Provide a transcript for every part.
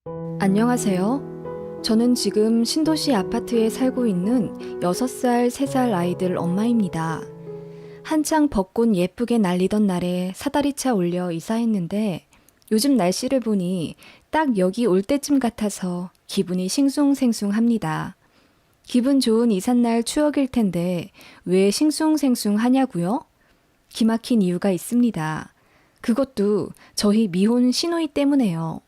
안녕하세요. 저는 지금 신도시 아파트에 살고 있는 6살, 3살 아이들 엄마입니다. 한창 벚꽃 예쁘게 날리던 날에 사다리차 올려 이사했는데 요즘 날씨를 보니 딱 여기 올 때쯤 같아서 기분이 싱숭생숭합니다. 기분 좋은 이삿날 추억일 텐데 왜 싱숭생숭하냐고요? 기막힌 이유가 있습니다. 그것도 저희 미혼 시누이 때문에요.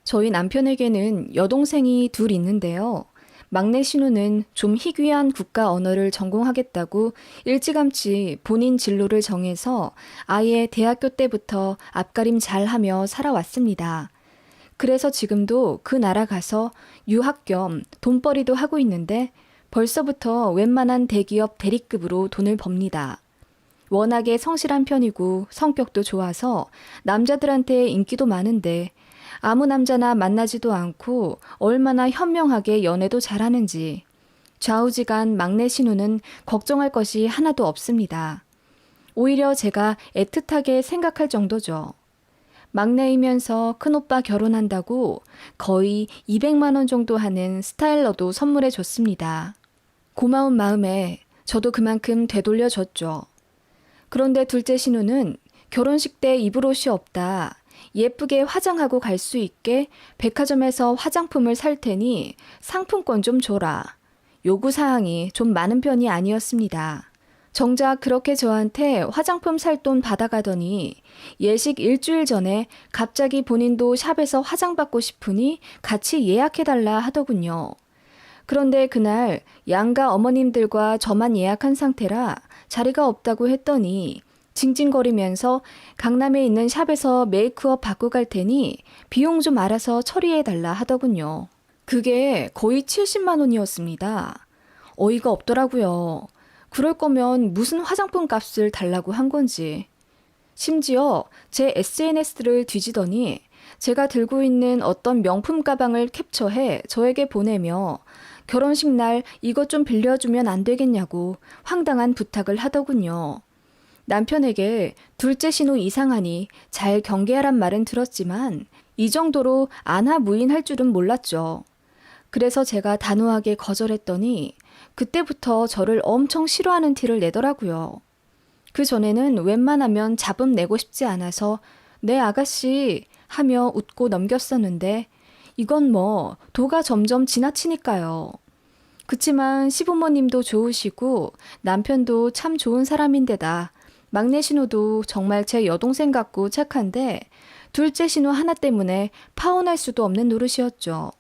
저희 남편에게는 여동생이 둘 있는데요. 막내 신우는 좀 희귀한 국가 언어를 전공하겠다고 일찌감치 본인 진로를 정해서 아예 대학교 때부터 앞가림 잘하며 살아왔습니다. 그래서 지금도 그 나라 가서 유학 겸 돈벌이도 하고 있는데 벌써부터 웬만한 대기업 대리급으로 돈을 법니다. 워낙에 성실한 편이고 성격도 좋아서 남자들한테 인기도 많은데 아무 남자나 만나지도 않고 얼마나 현명하게 연애도 잘하는지 좌우지간 막내 신우는 걱정할 것이 하나도 없습니다. 오히려 제가 애틋하게 생각할 정도죠. 막내이면서 큰오빠 결혼한다고 거의 200만 원 정도 하는 스타일러도 선물해 줬습니다. 고마운 마음에 저도 그만큼 되돌려줬죠. 그런데 둘째 신우는 결혼식 때 입을 옷이 없다. 예쁘게 화장하고 갈 수 있게 백화점에서 화장품을 살 테니 상품권 좀 줘라. 요구사항이 좀 많은 편이 아니었습니다. 정작 그렇게 저한테 화장품 살 돈 받아가더니 예식 일주일 전에 갑자기 본인도 샵에서 화장받고 싶으니 같이 예약해달라 하더군요. 그런데 그날 양가 어머님들과 저만 예약한 상태라 자리가 없다고 했더니 징징거리면서 강남에 있는 샵에서 메이크업 받고 갈 테니 비용 좀 알아서 처리해달라 하더군요. 그게 거의 70만 원이었습니다. 어이가 없더라고요. 그럴 거면 무슨 화장품 값을 달라고 한 건지. 심지어 제 SNS를 뒤지더니 제가 들고 있는 어떤 명품 가방을 캡처해 저에게 보내며 결혼식 날 이것 좀 빌려주면 안 되겠냐고 황당한 부탁을 하더군요. 남편에게 둘째 신우 이상하니 잘 경계하란 말은 들었지만 이 정도로 안하무인할 줄은 몰랐죠. 그래서 제가 단호하게 거절했더니 그때부터 저를 엄청 싫어하는 티를 내더라고요. 그 전에는 웬만하면 잡음 내고 싶지 않아서 네 아가씨 하며 웃고 넘겼었는데 이건 뭐 도가 점점 지나치니까요. 그치만 시부모님도 좋으시고 남편도 참 좋은 사람인데다 막내 신우도 정말 제 여동생 같고 착한데 둘째 신우 하나 때문에 파혼할 수도 없는 노릇이었죠.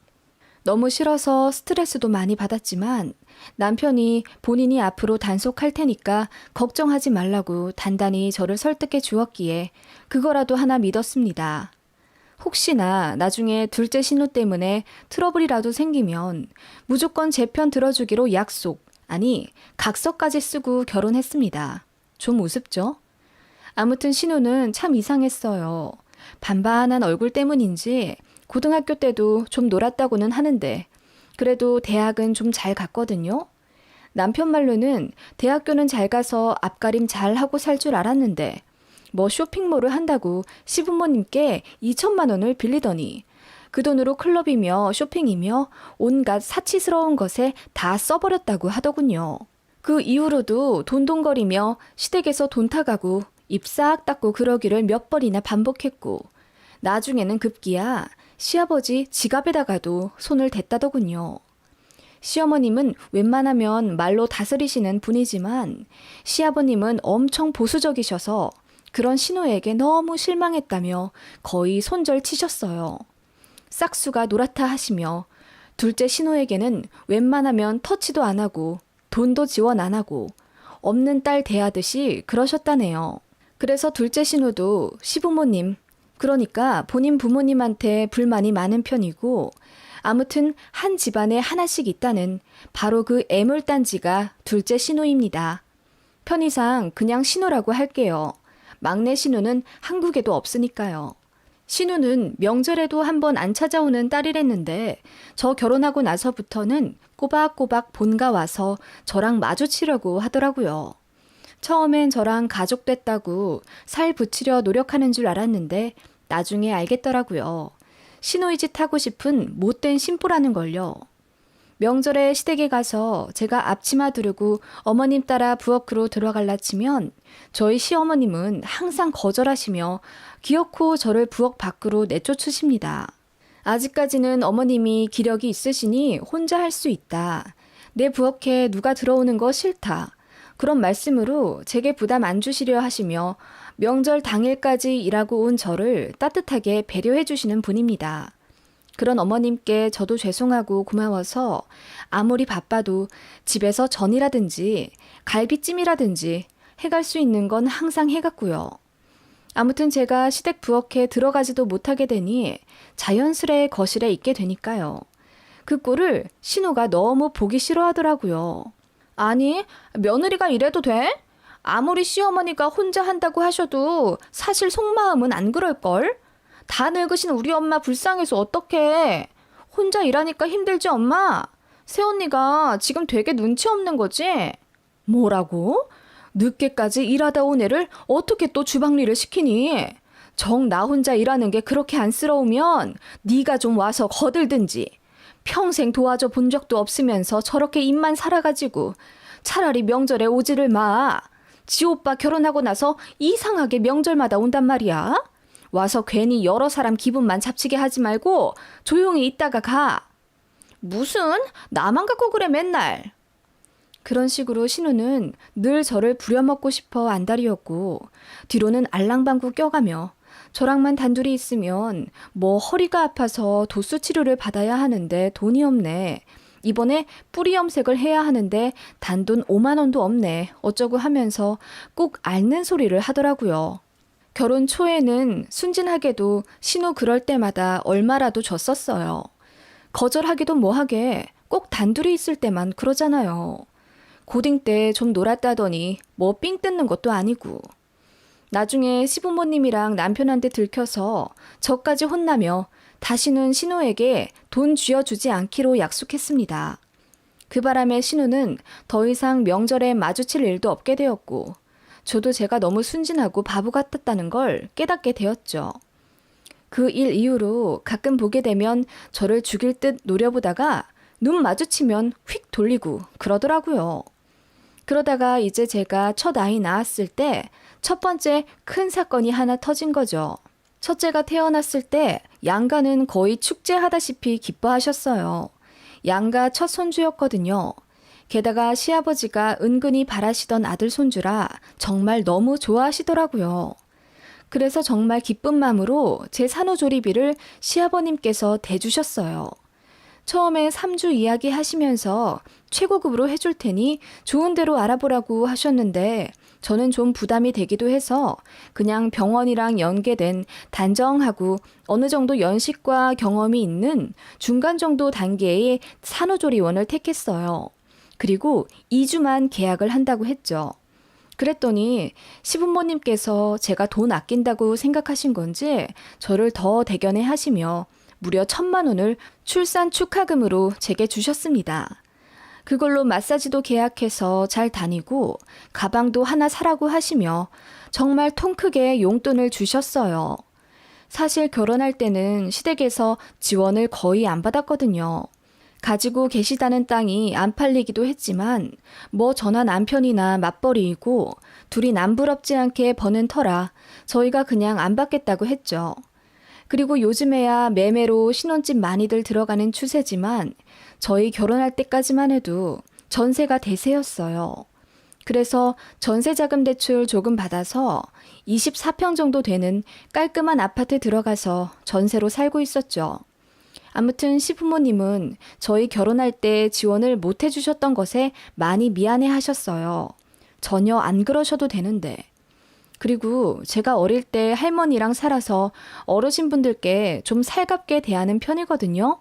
너무 싫어서 스트레스도 많이 받았지만 남편이 본인이 앞으로 단속할 테니까 걱정하지 말라고 단단히 저를 설득해 주었기에 그거라도 하나 믿었습니다. 혹시나 나중에 둘째 신우 때문에 트러블이라도 생기면 무조건 제 편 들어주기로 약속, 아니 각서까지 쓰고 결혼했습니다. 좀 우습죠? 아무튼 신우는 참 이상했어요. 반반한 얼굴 때문인지 고등학교 때도 좀 놀았다고는 하는데 그래도 대학은 좀 잘 갔거든요. 남편 말로는 대학교는 잘 가서 앞가림 잘 하고 살 줄 알았는데 뭐 쇼핑몰을 한다고 시부모님께 2천만 원을 빌리더니 그 돈으로 클럽이며 쇼핑이며 온갖 사치스러운 것에 다 써버렸다고 하더군요. 그 이후로도 돈돈거리며 시댁에서 돈 타가고 입 싹 닦고 그러기를 몇 번이나 반복했고 나중에는 급기야 시아버지 지갑에다가도 손을 댔다더군요. 시어머님은 웬만하면 말로 다스리시는 분이지만 시아버님은 엄청 보수적이셔서 그런 신우에게 너무 실망했다며 거의 손절 치셨어요. 싹수가 노랗다 하시며 둘째 신우에게는 웬만하면 터치도 안 하고 돈도 지원 안 하고 없는 딸 대하듯이 그러셨다네요. 그래서 둘째 신우도 시부모님, 그러니까 본인 부모님한테 불만이 많은 편이고 아무튼 한 집안에 하나씩 있다는 바로 그 애물단지가 둘째 신우입니다. 편의상 그냥 신우라고 할게요. 막내 신우는 한국에도 없으니까요. 신우는 명절에도 한번 안 찾아오는 딸이랬는데 저 결혼하고 나서부터는 꼬박꼬박 본가 와서 저랑 마주치려고 하더라고요. 처음엔 저랑 가족 됐다고 살 붙이려 노력하는 줄 알았는데 나중에 알겠더라고요. 신우이 집 하고 싶은 못된 심보라는 걸요. 명절에 시댁에 가서 제가 앞치마 두르고 어머님 따라 부엌으로 들어갈라 치면 저희 시어머님은 항상 거절하시며 기어코 저를 부엌 밖으로 내쫓으십니다. 아직까지는 어머님이 기력이 있으시니 혼자 할 수 있다. 내 부엌에 누가 들어오는 거 싫다. 그런 말씀으로 제게 부담 안 주시려 하시며 명절 당일까지 일하고 온 저를 따뜻하게 배려해 주시는 분입니다. 그런 어머님께 저도 죄송하고 고마워서 아무리 바빠도 집에서 전이라든지 갈비찜이라든지 해갈 수 있는 건 항상 해갔고요. 아무튼 제가 시댁 부엌에 들어가지도 못하게 되니 자연스레 거실에 있게 되니까요. 그 꼴을 신우가 너무 보기 싫어하더라고요. 아니, 며느리가 이래도 돼? 아무리 시어머니가 혼자 한다고 하셔도 사실 속마음은 안 그럴걸? 다 늙으신 우리 엄마 불쌍해서 어떡해. 혼자 일하니까 힘들지 엄마? 새언니가 지금 되게 눈치 없는 거지? 뭐라고? 늦게까지 일하다 온 애를 어떻게 또 주방일을 시키니? 정 나 혼자 일하는 게 그렇게 안쓰러우면 네가 좀 와서 거들든지. 평생 도와줘 본 적도 없으면서 저렇게 입만 살아가지고 차라리 명절에 오지를 마. 지 오빠 결혼하고 나서 이상하게 명절마다 온단 말이야. 와서 괜히 여러 사람 기분만 잡치게 하지 말고 조용히 있다가 가. 무슨 나만 갖고 그래 맨날. 그런 식으로 신우는 늘 저를 부려먹고 싶어 안달이었고 뒤로는 알랑방구 껴가며 저랑만 단둘이 있으면 뭐 허리가 아파서 도수 치료를 받아야 하는데 돈이 없네. 이번에 뿌리 염색을 해야 하는데 단돈 5만 원도 없네. 어쩌고 하면서 꼭 앓는 소리를 하더라고요. 결혼 초에는 순진하게도 신우 그럴 때마다 얼마라도 줬었어요. 거절하기도 뭐하게 꼭 단둘이 있을 때만 그러잖아요. 고딩 때 좀 놀았다더니 뭐 삥 뜯는 것도 아니고. 나중에 시부모님이랑 남편한테 들켜서 저까지 혼나며 다시는 신우에게 돈 쥐어주지 않기로 약속했습니다. 그 바람에 신우는 더 이상 명절에 마주칠 일도 없게 되었고 저도 제가 너무 순진하고 바보 같았다는 걸 깨닫게 되었죠. 그 일 이후로 가끔 보게 되면 저를 죽일 듯 노려보다가 눈 마주치면 휙 돌리고 그러더라고요. 그러다가 이제 제가 첫 아이 낳았을 때 첫 번째 큰 사건이 하나 터진 거죠. 첫째가 태어났을 때 양가는 거의 축제하다시피 기뻐하셨어요. 양가 첫 손주였거든요. 게다가 시아버지가 은근히 바라시던 아들 손주라 정말 너무 좋아하시더라고요. 그래서 정말 기쁜 마음으로 제 산후조리비를 시아버님께서 대주셨어요. 처음에 3주 이야기 하시면서 최고급으로 해줄 테니 좋은 대로 알아보라고 하셨는데 저는 좀 부담이 되기도 해서 그냥 병원이랑 연계된 단정하고 어느 정도 연식과 경험이 있는 중간 정도 단계의 산후조리원을 택했어요. 그리고 2주만 계약을 한다고 했죠. 그랬더니 시부모님께서 제가 돈 아낀다고 생각하신 건지 저를 더 대견해 하시며 무려 1,000만 원을 출산 축하금으로 제게 주셨습니다. 그걸로 마사지도 계약해서 잘 다니고 가방도 하나 사라고 하시며 정말 통 크게 용돈을 주셨어요. 사실 결혼할 때는 시댁에서 지원을 거의 안 받았거든요. 가지고 계시다는 땅이 안 팔리기도 했지만 뭐 저나 남편이나 맞벌이이고 둘이 남부럽지 않게 버는 터라 저희가 그냥 안 받겠다고 했죠. 그리고 요즘에야 매매로 신혼집 많이들 들어가는 추세지만 저희 결혼할 때까지만 해도 전세가 대세였어요. 그래서 전세자금 대출 조금 받아서 24평 정도 되는 깔끔한 아파트 들어가서 전세로 살고 있었죠. 아무튼 시부모님은 저희 결혼할 때 지원을 못 해주셨던 것에 많이 미안해 하셨어요. 전혀 안 그러셔도 되는데. 그리고 제가 어릴 때 할머니랑 살아서 어르신분들께 좀 살갑게 대하는 편이거든요.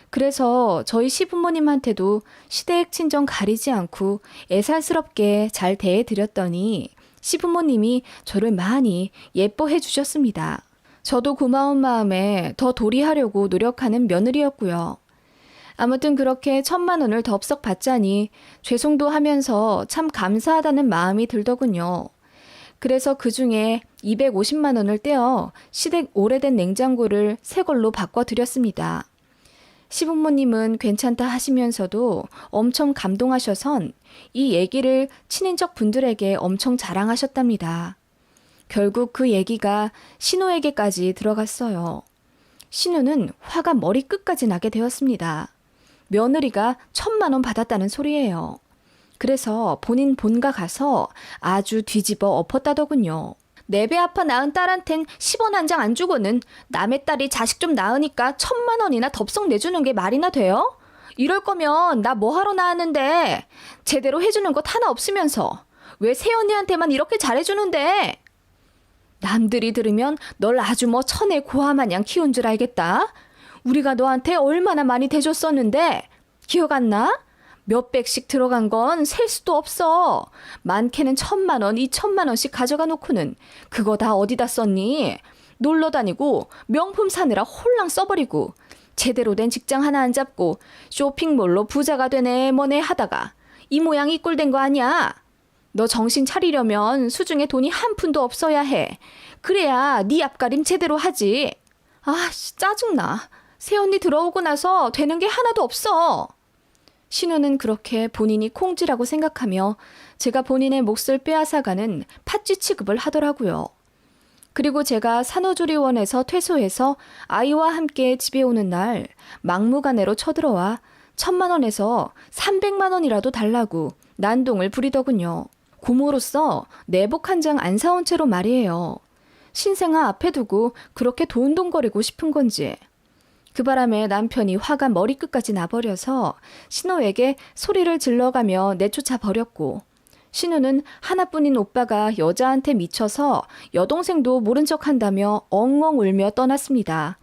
그래서 저희 시부모님한테도 시댁 친정 가리지 않고 애살스럽게 잘 대해드렸더니 시부모님이 저를 많이 예뻐해 주셨습니다. 저도 고마운 마음에 더 도리하려고 노력하는 며느리였고요. 아무튼 그렇게 1,000만 원을 덥석 받자니 죄송도 하면서 참 감사하다는 마음이 들더군요. 그래서 그중에 250만 원을 떼어 시댁 오래된 냉장고를 새 걸로 바꿔드렸습니다. 시부모님은 괜찮다 하시면서도 엄청 감동하셔선 이 얘기를 친인척 분들에게 엄청 자랑하셨답니다. 결국 그 얘기가 신우에게까지 들어갔어요. 신우는 화가 머리끝까지 나게 되었습니다. 며느리가 1,000만 원 받았다는 소리예요. 그래서 본인 본가 가서 아주 뒤집어 엎었다더군요. 내 배 아파 낳은 딸한텐 10원 한 장 안 주고는 남의 딸이 자식 좀 낳으니까 1,000만 원이나 덥석 내주는 게 말이나 돼요? 이럴 거면 나 뭐하러 낳았는데 제대로 해주는 것 하나 없으면서 왜 새언니한테만 이렇게 잘해주는데? 남들이 들으면 널 아주 뭐 천의 고아마냥 키운 줄 알겠다. 우리가 너한테 얼마나 많이 대줬었는데 기억 안 나? 몇백씩 들어간 건 셀 수도 없어. 많게는 1,000만 원, 2,000만 원씩 가져가 놓고는 그거 다 어디다 썼니? 놀러 다니고 명품 사느라 홀랑 써버리고 제대로 된 직장 하나 안 잡고 쇼핑몰로 부자가 되네 뭐네 하다가 이 모양 이 꼴 된 거 아니야? 너 정신 차리려면 수중에 돈이 한 푼도 없어야 해. 그래야 네 앞가림 제대로 하지. 짜증나. 새언니 들어오고 나서 되는 게 하나도 없어. 신우는 그렇게 본인이 콩쥐라고 생각하며 제가 본인의 몫을 빼앗아가는 팥쥐 취급을 하더라고요. 그리고 제가 산후조리원에서 퇴소해서 아이와 함께 집에 오는 날 막무가내로 쳐들어와 1,000만 원에서 300만 원이라도 달라고 난동을 부리더군요. 고모로서 내복 한 장 안 사온 채로 말이에요. 신생아 앞에 두고 그렇게 돈돈거리고 싶은 건지. 그 바람에 남편이 화가 머리끝까지 나버려서 신우에게 소리를 질러가며 내쫓아 버렸고, 신우는 하나뿐인 오빠가 여자한테 미쳐서 여동생도 모른 척한다며 엉엉 울며 떠났습니다.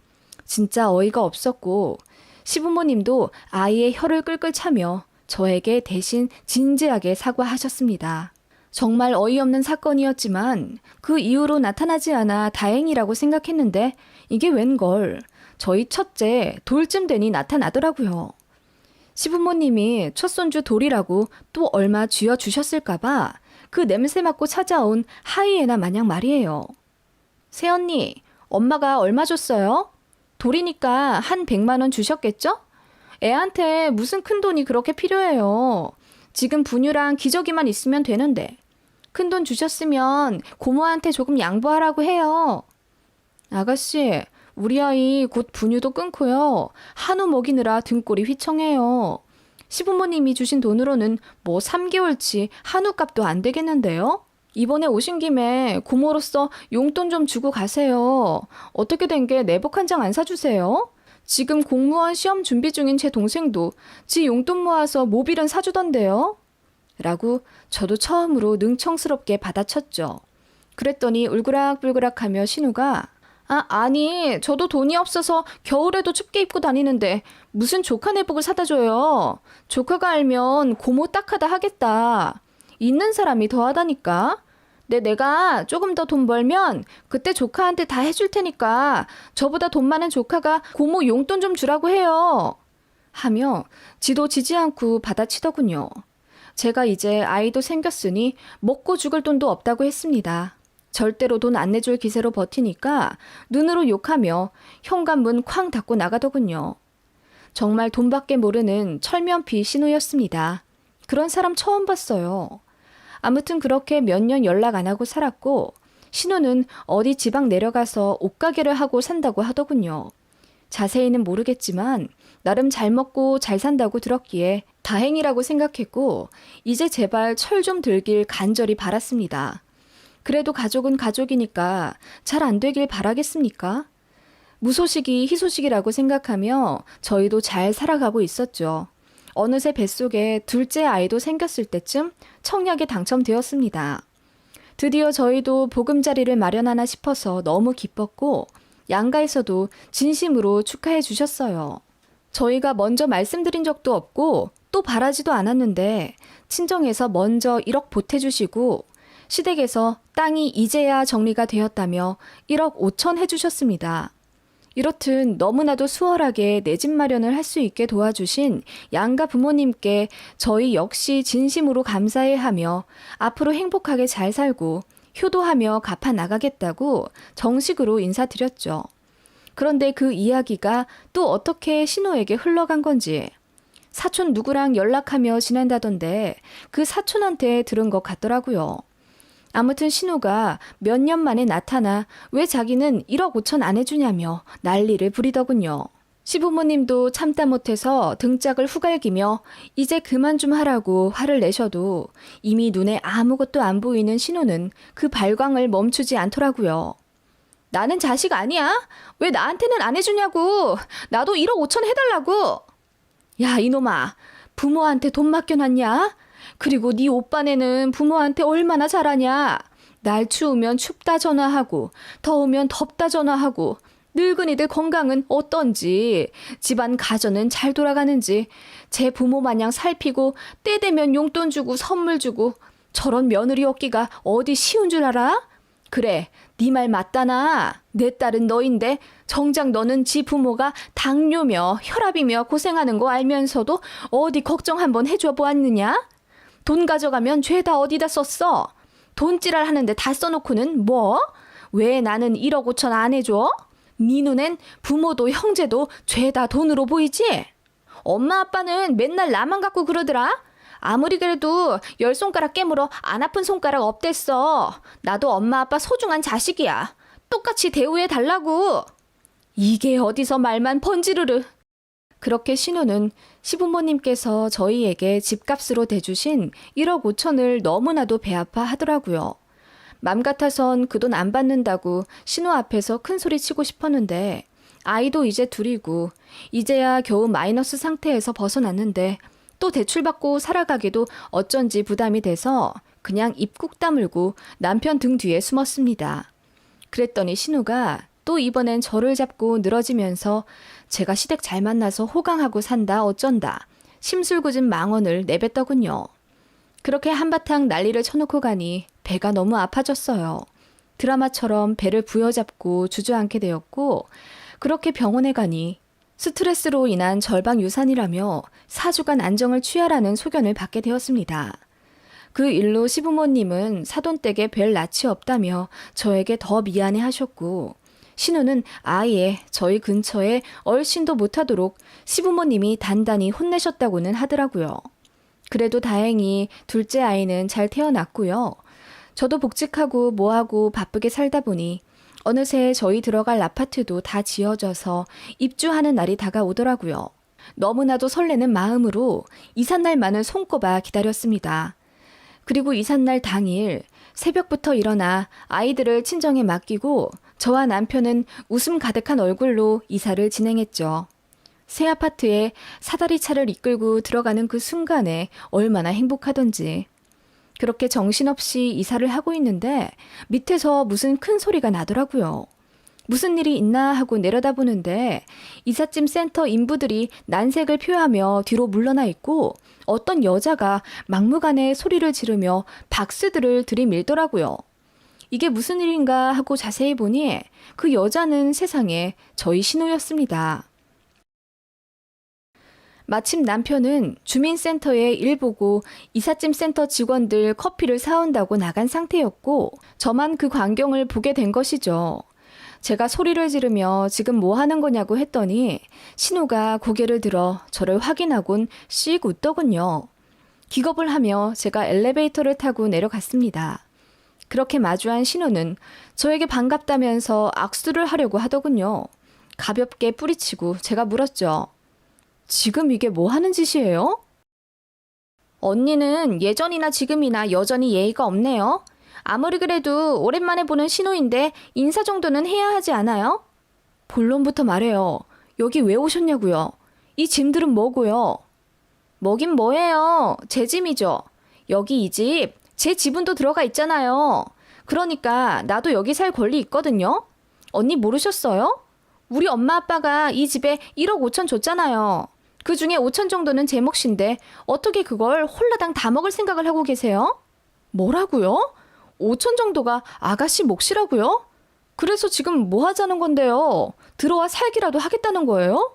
진짜 어이가 없었고 시부모님도 아이의 혀를 끌끌 차며 저에게 대신 진지하게 사과하셨습니다. 정말 어이없는 사건이었지만 그 이후로 나타나지 않아 다행이라고 생각했는데 이게 웬걸. 저희 첫째 돌쯤 되니 나타나더라고요. 시부모님이 첫손주 돌이라고 또 얼마 쥐어주셨을까봐 그 냄새 맡고 찾아온 하이에나 마냥 말이에요. 새언니, 엄마가 얼마 줬어요? 돌이니까 한 100만 원 주셨겠죠? 애한테 무슨 큰 돈이 그렇게 필요해요. 지금 분유랑 기저귀만 있으면 되는데. 큰 돈 주셨으면 고모한테 조금 양보하라고 해요. 아가씨, 우리 아이 곧 분유도 끊고요. 한우 먹이느라 등골이 휘청해요. 시부모님이 주신 돈으로는 뭐 3개월치 한우값도 안 되겠는데요? 이번에 오신 김에 고모로서 용돈 좀 주고 가세요. 어떻게 된 게 내복 한 장 안 사주세요? 지금 공무원 시험 준비 중인 제 동생도 지 용돈 모아서 모빌은 사주던데요? 라고 저도 처음으로 능청스럽게 받아쳤죠. 그랬더니 울그락불그락하며 신우가 아니 저도 돈이 없어서 겨울에도 춥게 입고 다니는데 무슨 조카 내복을 사다 줘요. 조카가 알면 고모 딱하다 하겠다. 있는 사람이 더하다니까. 내가 조금 더 돈 벌면 그때 조카한테 다 해줄 테니까 저보다 돈 많은 조카가 고모 용돈 좀 주라고 해요. 하며 지도 지지 않고 받아치더군요. 제가 이제 아이도 생겼으니 먹고 죽을 돈도 없다고 했습니다. 절대로 돈 안 내줄 기세로 버티니까 눈으로 욕하며 현관문 쾅 닫고 나가더군요. 정말 돈밖에 모르는 철면피 신우였습니다. 그런 사람 처음 봤어요. 아무튼 그렇게 몇 년 연락 안 하고 살았고 신우는 어디 지방 내려가서 옷가게를 하고 산다고 하더군요. 자세히는 모르겠지만 나름 잘 먹고 잘 산다고 들었기에 다행이라고 생각했고 이제 제발 철 좀 들길 간절히 바랐습니다. 그래도 가족은 가족이니까 잘 안 되길 바라겠습니까? 무소식이 희소식이라고 생각하며 저희도 잘 살아가고 있었죠. 어느새 뱃속에 둘째 아이도 생겼을 때쯤 청약에 당첨되었습니다. 드디어 저희도 보금자리를 마련하나 싶어서 너무 기뻤고 양가에서도 진심으로 축하해 주셨어요. 저희가 먼저 말씀드린 적도 없고 또 바라지도 않았는데 친정에서 먼저 1억 보태주시고 시댁에서 땅이 이제야 정리가 되었다며 1억 5천 해주셨습니다. 이렇듯 너무나도 수월하게 내 집 마련을 할 수 있게 도와주신 양가 부모님께 저희 역시 진심으로 감사해하며 앞으로 행복하게 잘 살고 효도하며 갚아 나가겠다고 정식으로 인사드렸죠. 그런데 그 이야기가 또 어떻게 신호에게 흘러간 건지 사촌 누구랑 연락하며 지낸다던데 그 사촌한테 들은 것 같더라고요. 아무튼 신호가 몇 년 만에 나타나 왜 자기는 1억 5천 안 해주냐며 난리를 부리더군요. 시부모님도 참다 못해서 등짝을 후갈기며 이제 그만 좀 하라고 화를 내셔도 이미 눈에 아무것도 안 보이는 신호는 그 발광을 멈추지 않더라고요. 나는 자식 아니야? 왜 나한테는 안 해주냐고. 나도 1억 5천 해달라고. 야 이놈아, 부모한테 돈 맡겨놨냐? 그리고 네 오빠네는 부모한테 얼마나 잘하냐? 날 추우면 춥다 전화하고 더우면 덥다 전화하고 늙은이들 건강은 어떤지 집안 가정은 잘 돌아가는지 제 부모 마냥 살피고 때 되면 용돈 주고 선물 주고 저런 며느리 얻기가 어디 쉬운 줄 알아? 그래, 네 말 맞다나. 내 딸은 너인데 정작 너는 지 부모가 당뇨며 혈압이며 고생하는 거 알면서도 어디 걱정 한번 해줘 보았느냐? 돈 가져가면 죄다 어디다 썼어? 돈찌랄 하는데 다 써놓고는 뭐? 왜 나는 1억 5천 안 해줘? 네 눈엔 부모도 형제도 죄다 돈으로 보이지? 엄마 아빠는 맨날 나만 갖고 그러더라? 아무리 그래도 10손가락 깨물어 안 아픈 손가락 없댔어. 나도 엄마 아빠 소중한 자식이야. 똑같이 대우해 달라고. 이게 어디서 말만 번지르르. 그렇게 신우는 시부모님께서 저희에게 집값으로 대주신 1억 5천을 너무나도 배아파 하더라고요. 맘 같아선 그 돈 안 받는다고 신우 앞에서 큰 소리 치고 싶었는데 아이도 이제 둘이고 이제야 겨우 마이너스 상태에서 벗어났는데 또 대출받고 살아가기도 어쩐지 부담이 돼서 그냥 입 꾹 다물고 남편 등 뒤에 숨었습니다. 그랬더니 신우가 또 이번엔 저를 잡고 늘어지면서 제가 시댁 잘 만나서 호강하고 산다 어쩐다 심술궂은 망언을 내뱉더군요. 그렇게 한바탕 난리를 쳐놓고 가니 배가 너무 아파졌어요. 드라마처럼 배를 부여잡고 주저앉게 되었고 그렇게 병원에 가니 스트레스로 인한 절방 유산이라며 4주간 안정을 취하라는 소견을 받게 되었습니다. 그 일로 시부모님은 사돈댁에 별 낯이 없다며 저에게 더 미안해 하셨고 신우는 아예 저희 근처에 얼씬도 못하도록 시부모님이 단단히 혼내셨다고는 하더라고요. 그래도 다행히 둘째 아이는 잘 태어났고요. 저도 복직하고 뭐하고 바쁘게 살다 보니 어느새 저희 들어갈 아파트도 다 지어져서 입주하는 날이 다가오더라고요. 너무나도 설레는 마음으로 이삿날만을 손꼽아 기다렸습니다. 그리고 이삿날 당일 새벽부터 일어나 아이들을 친정에 맡기고 저와 남편은 웃음 가득한 얼굴로 이사를 진행했죠. 새 아파트에 사다리 차를 이끌고 들어가는 그 순간에 얼마나 행복하던지. 그렇게 정신없이 이사를 하고 있는데 밑에서 무슨 큰 소리가 나더라고요. 무슨 일이 있나 하고 내려다보는데 이삿짐 센터 인부들이 난색을 표하며 뒤로 물러나 있고 어떤 여자가 막무가내 소리를 지르며 박스들을 들이밀더라고요. 이게 무슨 일인가 하고 자세히 보니 그 여자는 세상에 저희 신우였습니다. 마침 남편은 주민센터에 일 보고 이삿짐 센터 직원들 커피를 사온다고 나간 상태였고 저만 그 광경을 보게 된 것이죠. 제가 소리를 지르며 지금 뭐 하는 거냐고 했더니 신우가 고개를 들어 저를 확인하곤 씩 웃더군요. 기겁을 하며 제가 엘리베이터를 타고 내려갔습니다. 그렇게 마주한 신우는 저에게 반갑다면서 악수를 하려고 하더군요. 가볍게 뿌리치고 제가 물었죠. 지금 이게 뭐 하는 짓이에요? 언니는 예전이나 지금이나 여전히 예의가 없네요. 아무리 그래도 오랜만에 보는 신우인데 인사 정도는 해야 하지 않아요? 본론부터 말해요. 여기 왜 오셨냐고요? 이 짐들은 뭐고요? 뭐긴 뭐예요. 제 짐이죠. 여기 이 집, 제 지분도 들어가 있잖아요. 그러니까 나도 여기 살 권리 있거든요. 언니 모르셨어요? 우리 엄마 아빠가 이 집에 1억 5천 줬잖아요. 그 중에 5천 정도는 제 몫인데 어떻게 그걸 홀라당 다 먹을 생각을 하고 계세요? 뭐라고요? 5천 정도가 아가씨 몫이라고요? 그래서 지금 뭐 하자는 건데요? 들어와 살기라도 하겠다는 거예요?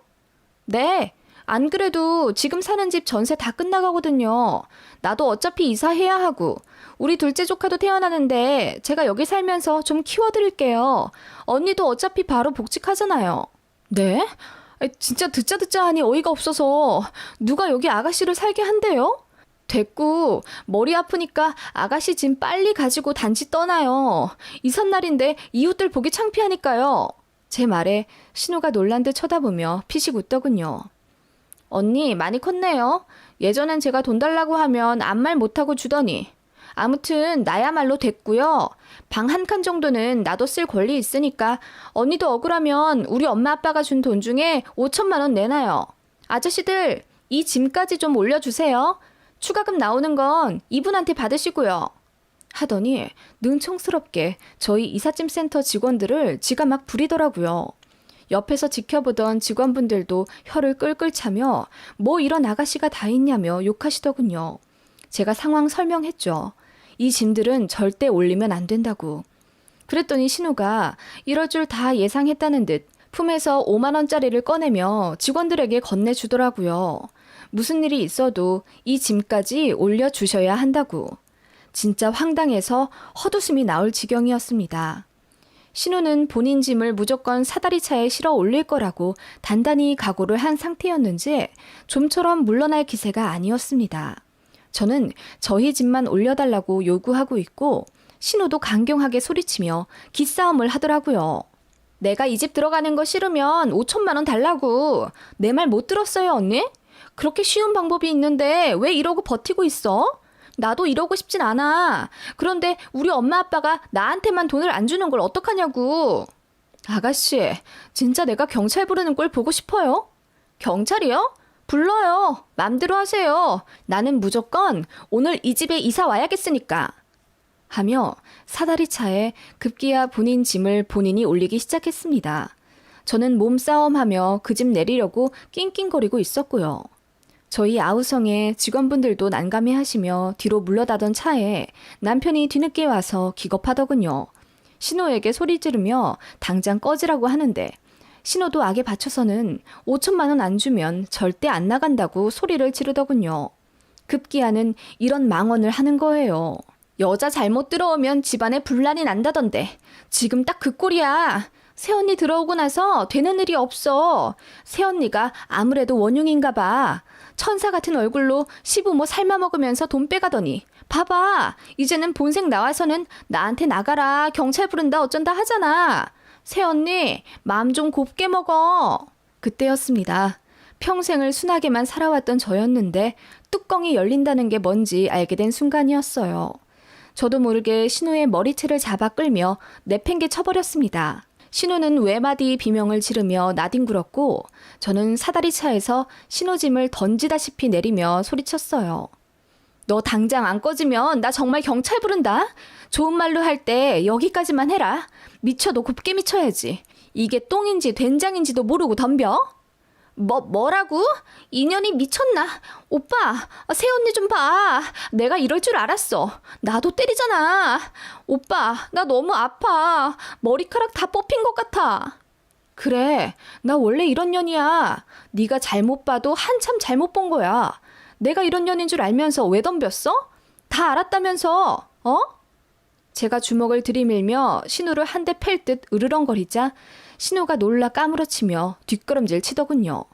네, 안 그래도 지금 사는 집 전세 다 끝나가거든요. 나도 어차피 이사해야 하고 우리 둘째 조카도 태어나는데 제가 여기 살면서 좀 키워드릴게요. 언니도 어차피 바로 복직하잖아요. 네? 진짜 듣자 하니 어이가 없어서 누가 여기 아가씨를 살게 한대요? 됐고 머리 아프니까 아가씨 짐 빨리 가지고 단지 떠나요. 이삿날인데 이웃들 보기 창피하니까요. 제 말에 신우가 놀란 듯 쳐다보며 피식 웃더군요. 언니 많이 컸네요. 예전엔 제가 돈 달라고 하면 아무 말 못하고 주더니. 아무튼 나야말로 됐고요. 방 한 칸 정도는 나도 쓸 권리 있으니까 언니도 억울하면 우리 엄마 아빠가 준 돈 중에 5천만 원 내놔요. 아저씨들 이 짐까지 좀 올려주세요. 추가금 나오는 건 이분한테 받으시고요. 하더니 능청스럽게 저희 이삿짐 센터 직원들을 지가 막 부리더라고요. 옆에서 지켜보던 직원분들도 혀를 끌끌 차며 뭐 이런 아가씨가 다 있냐며 욕하시더군요. 제가 상황 설명했죠. 이 짐들은 절대 올리면 안 된다고. 그랬더니 신우가 이럴 줄 다 예상했다는 듯 품에서 5만 원짜리를 꺼내며 직원들에게 건네주더라고요. 무슨 일이 있어도 이 짐까지 올려주셔야 한다고. 진짜 황당해서 헛웃음이 나올 지경이었습니다. 신우는 본인 짐을 무조건 사다리차에 실어 올릴 거라고 단단히 각오를 한 상태였는지 좀처럼 물러날 기세가 아니었습니다. 저는 저희 짐만 올려달라고 요구하고 있고 신우도 강경하게 소리치며 기싸움을 하더라고요. 내가 이 집 들어가는 거 싫으면 5천만 원 달라고. 내 말 못 들었어요, 언니? 그렇게 쉬운 방법이 있는데 왜 이러고 버티고 있어? 나도 이러고 싶진 않아. 그런데 우리 엄마 아빠가 나한테만 돈을 안 주는 걸 어떡하냐고. 아가씨, 진짜 내가 경찰 부르는 꼴 보고 싶어요? 경찰이요? 불러요. 맘대로 하세요. 나는 무조건 오늘 이 집에 이사 와야겠으니까. 하며 사다리차에 급기야 본인 짐을 본인이 올리기 시작했습니다. 저는 몸싸움하며 그 집 내리려고 낑낑거리고 있었고요. 저희 아우성의 직원분들도 난감해하시며 뒤로 물러다던 차에 남편이 뒤늦게 와서 기겁하더군요. 신호에게 소리 지르며 당장 꺼지라고 하는데 신호도 악에 받쳐서는 5천만 원 안 주면 절대 안 나간다고 소리를 지르더군요. 급기야는 이런 망언을 하는 거예요. 여자 잘못 들어오면 집안에 분란이 난다던데 지금 딱 그 꼴이야. 새언니 들어오고 나서 되는 일이 없어. 새언니가 아무래도 원흉인가 봐. 천사 같은 얼굴로 시부모 삶아먹으면서 돈 빼가더니 봐봐. 이제는 본색 나와서는 나한테 나가라 경찰 부른다 어쩐다 하잖아. 새언니 마음 좀 곱게 먹어. 그때였습니다. 평생을 순하게만 살아왔던 저였는데 뚜껑이 열린다는 게 뭔지 알게 된 순간이었어요. 저도 모르게 신우의 머리채를 잡아 끌며 내팽개 쳐버렸습니다. 신우는 외마디 비명을 지르며 나뒹굴었고 저는 사다리차에서 신우 짐을 던지다시피 내리며 소리쳤어요. 너 당장 안 꺼지면 나 정말 경찰 부른다. 좋은 말로 할 때 여기까지만 해라. 미쳐도 곱게 미쳐야지. 이게 똥인지 된장인지도 모르고 덤벼? 뭐라고? 인연이 미쳤나? 오빠, 새언니 좀 봐. 내가 이럴 줄 알았어. 나도 때리잖아. 오빠, 나 너무 아파. 머리카락 다 뽑힌 것 같아. 그래, 나 원래 이런 년이야. 네가 잘못 봐도 한참 잘못 본 거야. 내가 이런 년인 줄 알면서 왜 덤볐어? 다 알았다면서, 어? 제가 주먹을 들이밀며 신우를 한 대 팰 듯 으르렁거리자 신우가 놀라 까무러치며 뒷걸음질 치더군요.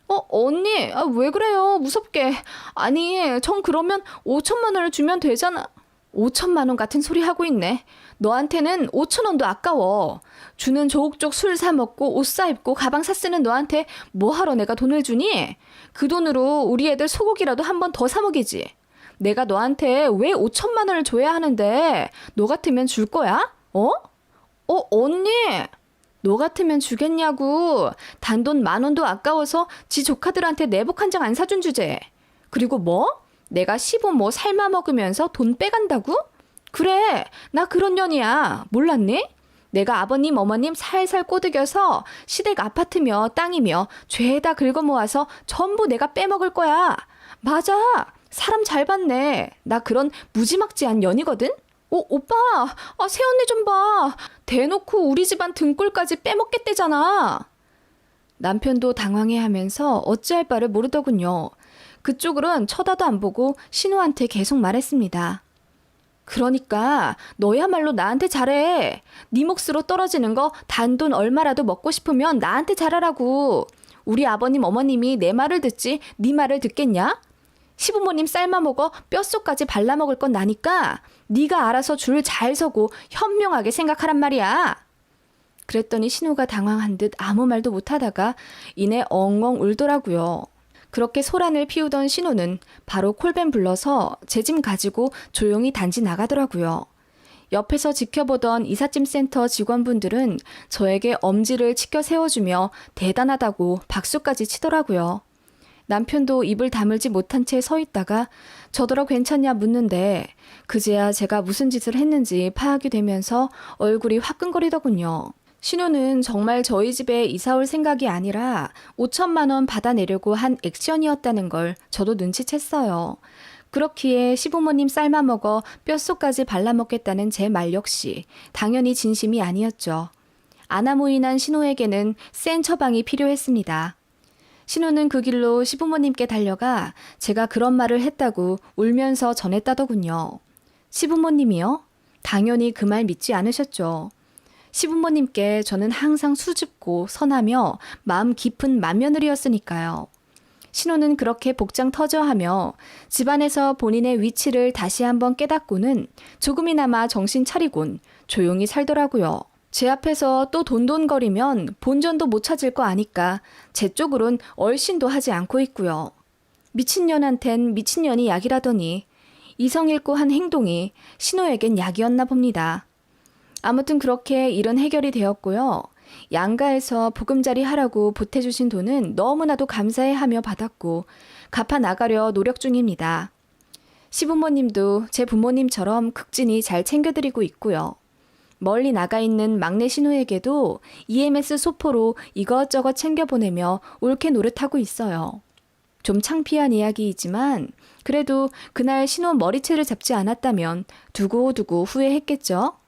언니, 왜 그래요? 무섭게. 아니, 전 그러면 5천만 원을 주면 되잖아. 5천만 원 같은 소리 하고 있네. 너한테는 5천 원도 아까워. 주는 조옥족 술 사 먹고 옷 사 입고 가방 사 쓰는 너한테 뭐하러 내가 돈을 주니? 그 돈으로 우리 애들 소고기라도 한 번 더 사 먹이지. 내가 너한테 왜 5천만 원을 줘야 하는데 너 같으면 줄 거야? 언니! 너 같으면 주겠냐고. 단돈 10,000원도 아까워서 지 조카들한테 내복 한 장 안 사준 주제. 그리고 뭐? 내가 시부모 삶아 먹으면서 돈 빼간다고? 그래, 나 그런 년이야. 몰랐니? 내가 아버님 어머님 살살 꼬드겨서 시댁 아파트며 땅이며 죄다 긁어 모아서 전부 내가 빼먹을 거야. 맞아. 사람 잘 봤네. 나 그런 무지막지한 년이거든? 오빠, 새언니 좀 봐. 대놓고 우리 집안 등골까지 빼먹겠대잖아. 남편도 당황해하면서 어찌할 바를 모르더군요. 그쪽으론 쳐다도 안 보고 신우한테 계속 말했습니다. 그러니까 너야말로 나한테 잘해. 네 몫으로 떨어지는 거 단돈 얼마라도 먹고 싶으면 나한테 잘하라고. 우리 아버님 어머님이 내 말을 듣지 네 말을 듣겠냐? 시부모님 삶아 먹어 뼛속까지 발라먹을 건 나니까 네가 알아서 줄 잘 서고 현명하게 생각하란 말이야. 그랬더니 신우가 당황한 듯 아무 말도 못하다가 이내 엉엉 울더라고요. 그렇게 소란을 피우던 신우는 바로 콜밴 불러서 제 짐 가지고 조용히 단지 나가더라고요. 옆에서 지켜보던 이삿짐 센터 직원분들은 저에게 엄지를 치켜 세워주며 대단하다고 박수까지 치더라고요. 남편도 입을 다물지 못한 채 서 있다가 저더러 괜찮냐 묻는데 그제야 제가 무슨 짓을 했는지 파악이 되면서 얼굴이 화끈거리더군요. 신우는 정말 저희 집에 이사 올 생각이 아니라 5천만 원 받아내려고 한 액션이었다는 걸 저도 눈치챘어요. 그렇기에 시부모님 삶아 먹어 뼛속까지 발라먹겠다는 제 말 역시 당연히 진심이 아니었죠. 아나무인한 신우에게는 센 처방이 필요했습니다. 신우는 그 길로 시부모님께 달려가 제가 그런 말을 했다고 울면서 전했다더군요. 시부모님이요? 당연히 그 말 믿지 않으셨죠. 시부모님께 저는 항상 수줍고 선하며 마음 깊은 맏며느리였으니까요. 신우는 그렇게 복장 터져하며 집안에서 본인의 위치를 다시 한번 깨닫고는 조금이나마 정신 차리곤 조용히 살더라고요. 제 앞에서 또 돈돈거리면 본전도 못 찾을 거 아니까 제 쪽으론 얼씬도 하지 않고 있고요. 미친년한텐 미친년이 약이라더니 이성 잃고 한 행동이 신우에겐 약이었나 봅니다. 아무튼 그렇게 일은 해결이 되었고요. 양가에서 보금자리 하라고 보태주신 돈은 너무나도 감사해하며 받았고 갚아 나가려 노력 중입니다. 시부모님도 제 부모님처럼 극진히 잘 챙겨드리고 있고요. 멀리 나가 있는 막내 신우에게도 EMS 소포로 이것저것 챙겨보내며 옳게 노릇하고 있어요. 좀 창피한 이야기이지만 그래도 그날 신우 머리채를 잡지 않았다면 두고두고 후회했겠죠?